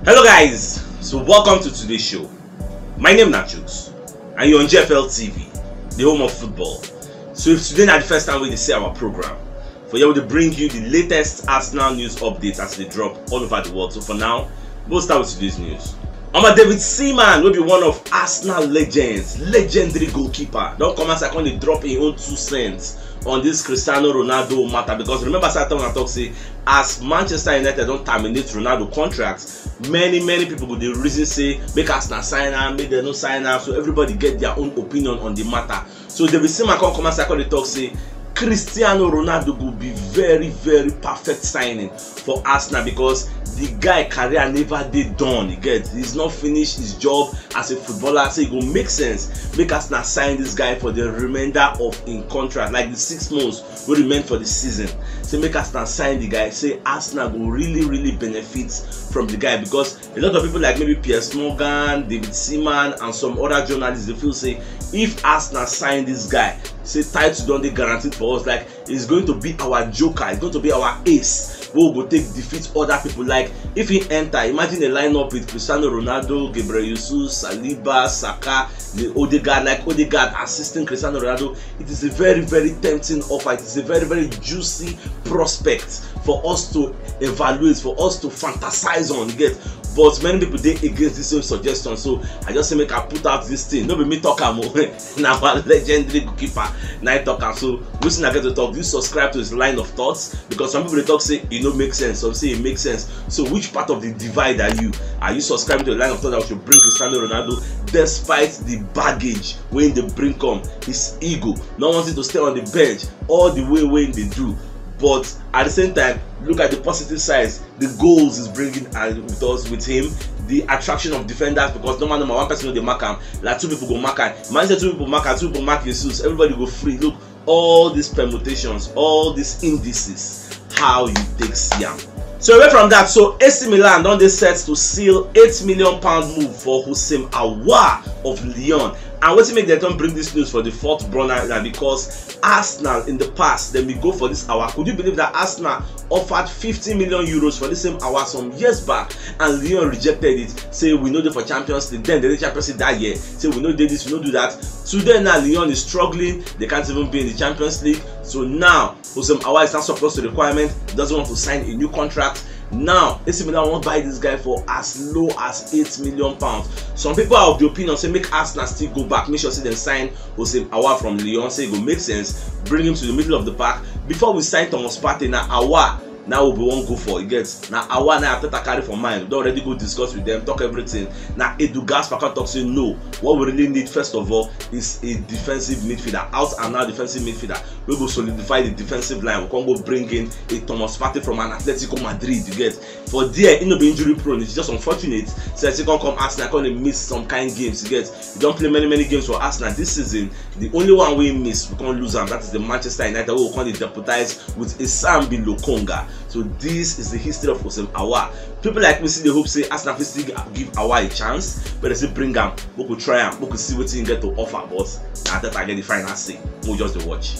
Hello guys, so welcome to today's show. My name is CHUKS and you're on GFL TV, the home of football. So if today is the first time we see our program, for here we bring you the latest Arsenal news updates as they drop all over the world. So for now, we'll start with today's news. David Seaman will be one of Arsenal legends, legendary goalkeeper. Don't come as I can drop in own 2 cents on this Cristiano Ronaldo matter, because remember when I talk say as Manchester United don't terminate Ronaldo contracts, many people with the reason say make Arsenal sign am, make them no sign am, so everybody get their own opinion on the matter. So David Seaman come as I can talk say Cristiano Ronaldo will be very perfect signing for Arsenal, because the guy career never did done. He's not finished his job as a footballer, so it will make sense make Arsenal sign this guy for the remainder of in contract, like the 6 months will remain for the season. So make Arsenal sign the guy. Say Arsenal will really benefit from the guy, because a lot of people like maybe Piers Morgan, David Seaman and some other journalists, they feel say if Arsenal sign this guy, say title don't they guaranteed for us, like it's going to be our joker, it's going to be our ace. We will go take defeat other people. Like if he enter, imagine a lineup with Cristiano Ronaldo, Gabriel Jesus, Saliba, Saka, the Odegaard, like Odegaard assisting Cristiano Ronaldo. It is a very tempting offer. It is a very juicy prospect for us to evaluate, for us to fantasize on. But many people they against this same suggestion, so I just say make I put out this thing. No be me talk am now our legendary goalkeeper night talk. So listen, I get to talk. Do you subscribe to his line of thoughts? Because some people they talk say it don't make sense, some say it makes sense. So which part of the divide are you? Are you subscribing to the line of thought that should bring Cristiano Ronaldo despite the baggage when they bring come his ego, not wanting to stay on the bench all the way when they do? But at the same time, look at the positive sides. The goals is bringing with us, with him, the attraction of defenders, because no matter one person will mark him, like 2 people go mark him. Man, 2 people mark him, 2 people mark Jesus, everybody go free. Look, all these permutations, all these indices, how you take Siam. So away from that, so AC Milan don dey set to seal £8 million move for Houssem Aouar of Lyon. And what make them don't bring this news for the 4th brother now? Because Arsenal in the past, then we go for this Aouar. Could you believe that Arsenal offered 50 million euros for the same Aouar some years back, and Lyon rejected it? Say we know they for Champions League. Then they did Champions League that year. Say we know they this, we know do that. Today now Lyon is struggling. They can't even be in the Champions League. So now Houssem Aouar is not supposed to requirement. Doesn't want to sign a new contract. Now AC Milan won't buy this guy for as low as £8 million. Some people are of the opinion say make Arsenal still go back, make sure see them sign Houssem Aouar from Lyon. Say it will make sense, bring him to the middle of the park before we sign Thomas Partey. Now Aouar now we won't go for it. Now Aouar now after carry for mind, we don't already go discuss with them, talk everything. Now Edu Gaspar talk say no. What we really need first of all is a defensive midfielder, out and out defensive midfielder. We go solidify the defensive line. We can go bring in a Thomas Partey from an Atletico Madrid. For there, it no be injury prone. It's just unfortunate. So he can come Arsenal, can miss some kind games. You don't play many games for Arsenal this season. The only one we miss, we can't lose them. That is the Manchester United. We can deputize with a Sambi Lokonga. So this is the history of Houssem Aouar. People like me see the hope say Arsenal will still give Aouar a chance, but they say bring him, we could try him, we could see what he can get to offer. But I think I get the final say. We'll just watch.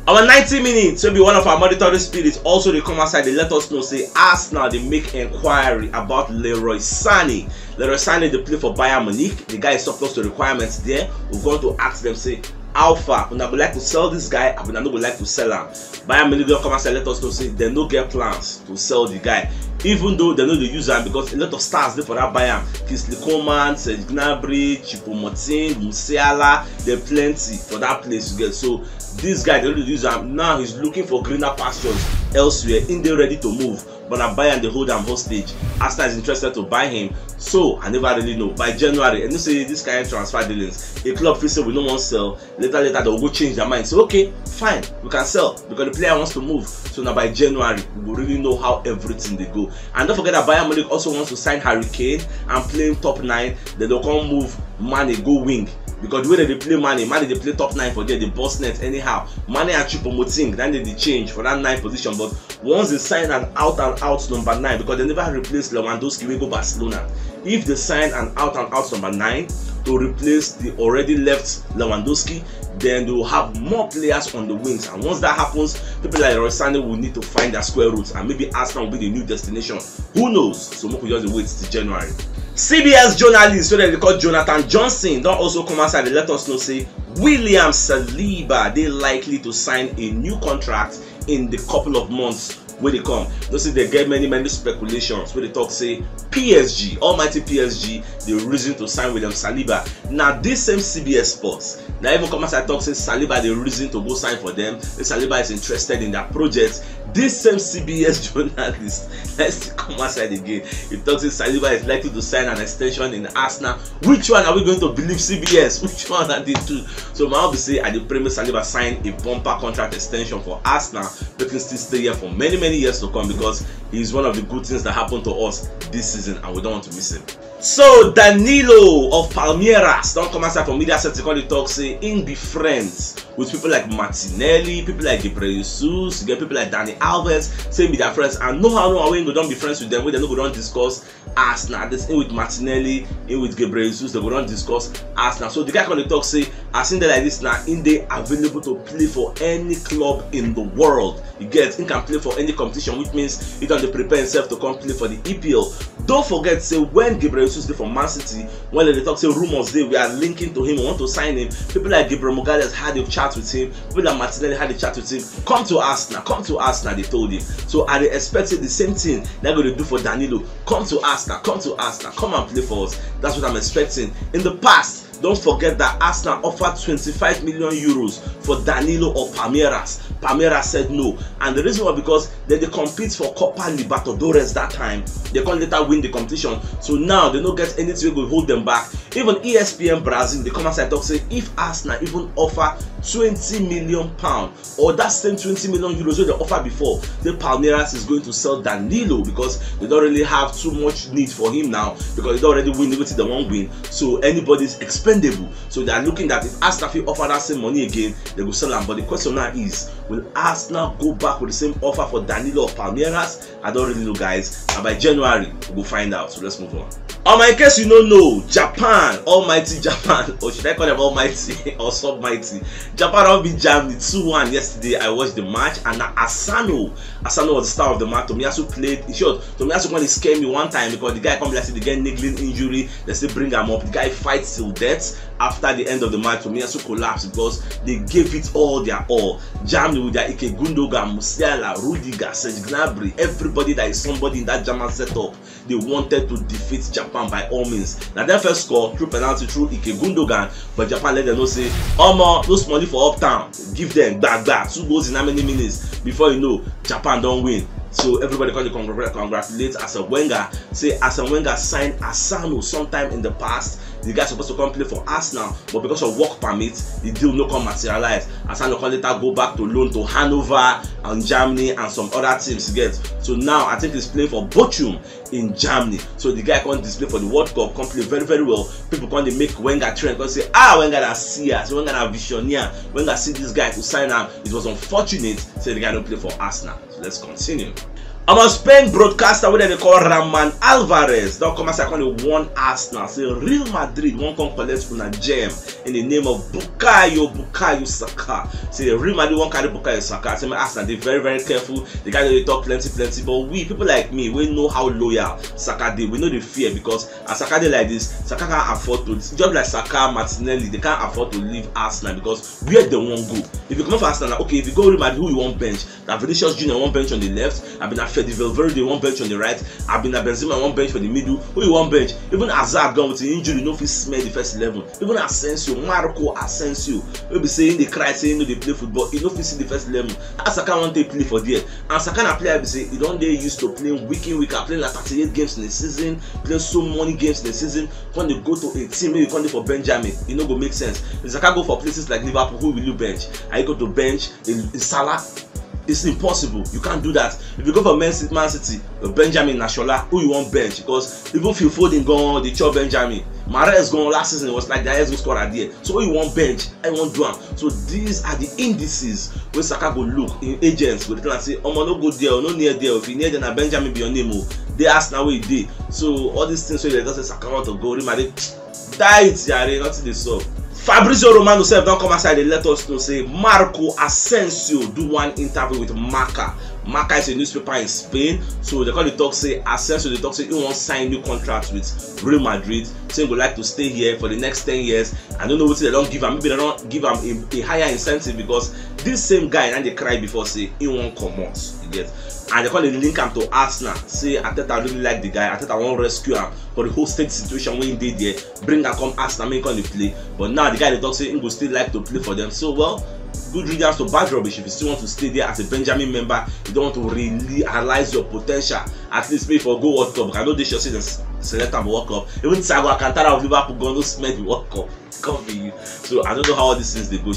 Our 90 minutes will be one of our mandatory spirits. Also, they come outside, they let us know, say Arsenal, they make inquiry about Leroy Sané. Leroy Sané, they play for Bayern Munich. The guy is surplus to requirements there. We're going to ask them, say, Alpha, when I would like to sell this guy, I would not like to sell him. Bayern Munich don't come outside, let us know, say they no get plans to sell the guy. Even though they know they use him, because a lot of stars there for that Bayern. Kingsley Coman, Serge Gnabry, Choupo-Moting, Musiala, there plenty for that place to get. So this guy, they don't use him. Now he's looking for greener pastures elsewhere. In there ready to move. But now Bayern they hold him hostage. Arsenal is interested to buy him. So I never really know. By January, and you say this kind of transfer dealings, a club feels say we don't want to sell. Later they'll go change their mind. So okay, fine, we can sell because the player wants to move. So now by January, we will really know how everything they go. And don't forget that Bayern Munich also wants to sign Harry Kane and play him top 9. They don't come move Mane go wing. because the way they play Mane they play top 9 for there, they boss net anyhow. Mane and Choupo-Moting, then they change for that 9 position. But once they sign an out number 9, because they never replaced Lewandowski when go Barcelona. If they sign an out number 9 to replace the already left Lewandowski, then they will have more players on the wings. And once that happens, people like Rossane will need to find their square roots, and maybe Arsenal will be the new destination. Who knows? So we just wait till January. CBS journalist, so that they call Jonathan Johnson, don't also come outside and let us know, say William Saliba, they likely to sign a new contract in the couple of months where they come. You see, they get many speculations where they talk, say PSG, almighty PSG, the reason to sign William Saliba. Now this same CBS Sports, now even come outside talk, say Saliba the reason to go sign for them. If Saliba is interested in that project, this same CBS journalist, let's come outside again. He talks, say Saliba is likely to sign an extension in Arsenal. Which one are we going to believe? CBS? Which one are they two? So my be say at the Premier Saliba sign a bumper contract extension for Arsenal, but can still stay here for many years to come, because he's one of the good things that happened to us this season and we don't want to miss him. So Danilo of Palmeiras don't come outside from media set to call the talk, say in be friends with people like Martinelli, people like Gabriel Jesus, you get people like Dani Alves, say be their friends, and no way go don't be friends with them, when they no go don't discuss Arsenal. This in with Martinelli, in with Gabriel Jesus, they go don't discuss Arsenal. So the guy call the talk, say as in there like this now, in they available to play for any club in the world. You get, he can play for any competition, which means he can prepare himself to come play for the EPL. Don't forget, say when Gabriel Jesus did for Man City, when they talk, say rumors they we are linking to him, we want to sign him. People like Gabriel Magalhaes had a chat with him, people like Martinelli had a chat with him. Come to Arsenal, they told him. So are they expecting the same thing they're going to do for Danilo? Come to Arsenal, come and play for us. That's what I'm expecting. In the past, don't forget that Arsenal offered 25 million euros for Danilo of Palmeiras. Palmeiras said no, and the reason was because they compete for Copa Libertadores that time. They can't later win the competition, so now they don't get anything will hold them back. Even ESPN Brazil, they come outside talk, say if Arsenal even offer 20 million pounds or that same 20 million euros they offered before, the Palmeiras is going to sell Danilo, because they don't really have too much need for him now, because they don't already win everything they won't win, so anybody's expendable. So they are looking that if Arsenal offer that same money again, they will sell him. But the question now is, will Arsenal go back with the same offer for Danilo of Palmeiras? I don't really know, guys, and by January we'll find out. So let's move on. In case you don't know, Japan, almighty Japan, or should I call them almighty or submighty? Japan all beat Germany 2-1 yesterday. I watched the match, and Asano was the star of the match. Tomiyasu played. In short, Tomiyasu when he scared me one time, because the guy come like, they get niggling injury, they still bring him up. The guy fights till death. After the end of the match, Tomiyasu collapsed because they gave it all their all. Germany with their Ike Gundogan, Musiala, Rudiger, Serge Gnabry, everybody that is somebody in that German setup, they wanted to defeat Japan by all means. Now their first score through penalty through Ike Gundogan, but Japan let them know, say those money for Uptown, give them back 2 goals in how many minutes. Before you know, Japan don't win. So everybody can congratulate Arsene Wenger. Say Arsene Wenger signed Asano sometime in the past. The guy supposed to come play for Arsenal, but because of work permit, the deal no come materialize. Asano can later go back to loan to Hanover and Germany and some other teams. Get so now I think he's playing for Bochum in Germany. So the guy can't display for the World Cup, can play very well. People can't make Wenger trend, because say Wenger that see us, Wenger that visioneer, Wenger see this guy to sign him. It was unfortunate, so the guy don't play for Arsenal. So let's continue. I'm a Spain broadcaster where they call Raman Alvarez. Don't come as I call it one Arsenal. Say Real Madrid won't come collect from a gem in the name of Bukayo Saka. Say Real Madrid won't carry Bukayo Saka. Say my Arsenal, they very careful. The guy they talk plenty, but we people like me, we know how loyal Saka did. We know the fear, because as Saka did like this, Saka can't afford to. Just like Saka, Martinelli, they can't afford to leave Arsenal, because where they won't go. If you come for Arsenal, okay, if you go Real Madrid, who you want bench? That Vinicius Junior won't bench on the left. I've been a Fede Valverde one bench on the right. I've been a Benzema one bench for the middle. Who you one bench? Even Hazard gone with the injury, no fit smell the first 11. Even Asensio, Marco Asensio, we be saying they cry, saying no they play football. He no fit see the first 11. As Saka want to play for there, and Saka na player be say he don't dey used to playing week in week out, playing like 38 games in the season, playing so many games in the season. When they go to a team, maybe you come for Benjamin, it no go make sense. If Saka go for places like Liverpool, who will you bench? I go to bench in Salah. It's impossible. You can't do that. If you go for Man City, Benjamin Nashola, who you want bench? Because even Phil Foden gone, they chop Benjamin. Mahrez gone last season. It was like the highest scorer at the end. So who you want bench? I want do am. So these are the indices where Saka go look in agents. Go tell and say, "Oh, no go there, no near there. If you near then Benjamin be your name." They ask now where he did. So all these things where they just say Saka want to go, die it, Jare, nothing they solve. Fabrizio Romano self don't come outside and let us know say Marco Asensio do one interview with Marca. Marca is a newspaper in Spain, so they call the talk say Asensio the talk say he won't sign new contract with Real Madrid, saying he would like to stay here for the next 10 years. I don't know what they don't give him, maybe they don't give him a higher incentive because this same guy and they cry before say he won't come out, you get. And they call it link him to Arsenal. Say Ateta really like the guy. Ateta won't rescue him for the whole state situation when he did there. Bring him come Arsenal, make him play. But now the guy they talk say he will still like to play for them. So well, good riddance to bad rubbish. If you still want to stay there as a Benjamin member, you don't want to really realize your potential. At least pay for go World Cup. I know they should say the select him World Cup. Even Thiago Alcantara of Liverpool gonna smell the World Cup. Come be you. So I don't know how all these things they go.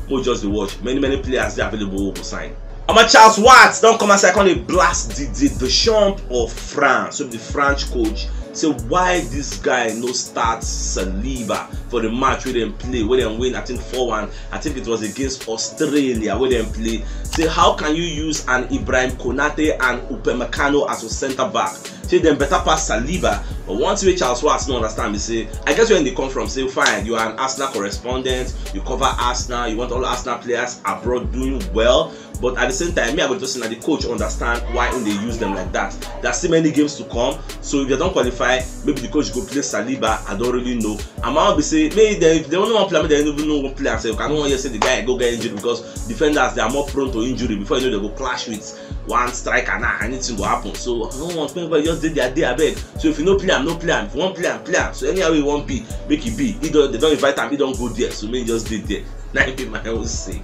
More just the watch. Many players they available to sign. I'm Charles Watts don't come and say I can't blast the champ of France. So the French coach say why this guy no start Saliba for the match where they play, where they win I think 4-1. I think it was against Australia where they play. Say how can you use an Ibrahim Konate and Upamecano as a centre back? Say them better pass Saliba. But once you Charles Watts don't understand me say I guess where they come from say fine you are an Arsenal correspondent, you cover Arsenal, you want all Arsenal players abroad doing well. But at the same time, me I go just say that the coach understand why they use them like that. There are still many games to come. So if they don't qualify, maybe the coach go play Saliba. I don't really know. I might be say maybe if they don't want to play, they don't even know one player. So I don't want to say the guy go get injured because defenders they are more prone to injury before you know they go clash with one striker and anything will happen. So I don't want people just did their day I beg. So if you no play him, no play him. If you want play him, play him. So anyhow you want be, make it be. They don't invite him, he don't go there. So maybe just did there. That be my own say.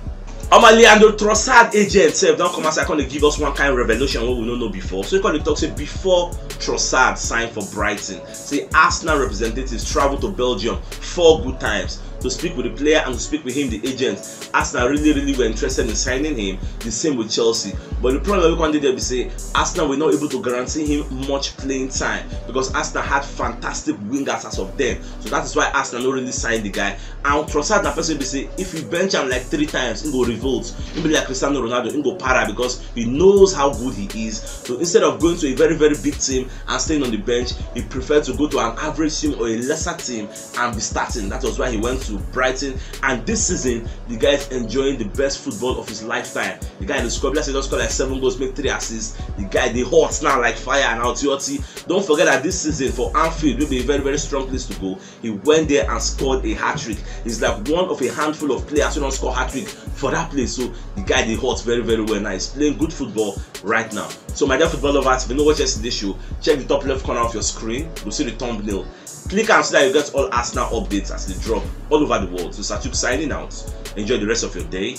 Leandro Trossard agent self don't come outside and give us one kind of revelation what we don't know before. So you can talk say before Trossard signed for Brighton, say Arsenal representatives traveled to Belgium 4 good times to speak with the player and to speak with him, the agent. Arsenal really were interested in signing him. The same with Chelsea. But the problem we can do there be say Arsenal were not able to guarantee him much playing time because Arsenal had fantastic wingers as of them. So that is why Arsenal not really signed the guy. And Trossard that person be say if you bench him like 3 times, he go revolt. He be like Cristiano Ronaldo, he go para because he knows how good he is. So instead of going to a very big team and staying on the bench, he preferred to go to an average team or a lesser team and be starting. That was why he went to Brighton, and this season the guy is enjoying the best football of his lifetime. The guy in the squad, let's say just score like 7 goals, make 3 assists. The guy they hot now like fire and OT. Don't forget that this season for Anfield will be a very strong place to go. He went there and scored a hat-trick. He's like one of a handful of players who don't score hat-trick for that place. So the guy they hot very well now. He's playing good football right now. So my dear football lovers, if you know what yesterday's show, check the top left corner of your screen. You'll see the thumbnail. Click and so that you get all Arsenal updates as they drop all over the world. So CHUKS signing out. Enjoy the rest of your day.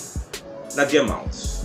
Now get out.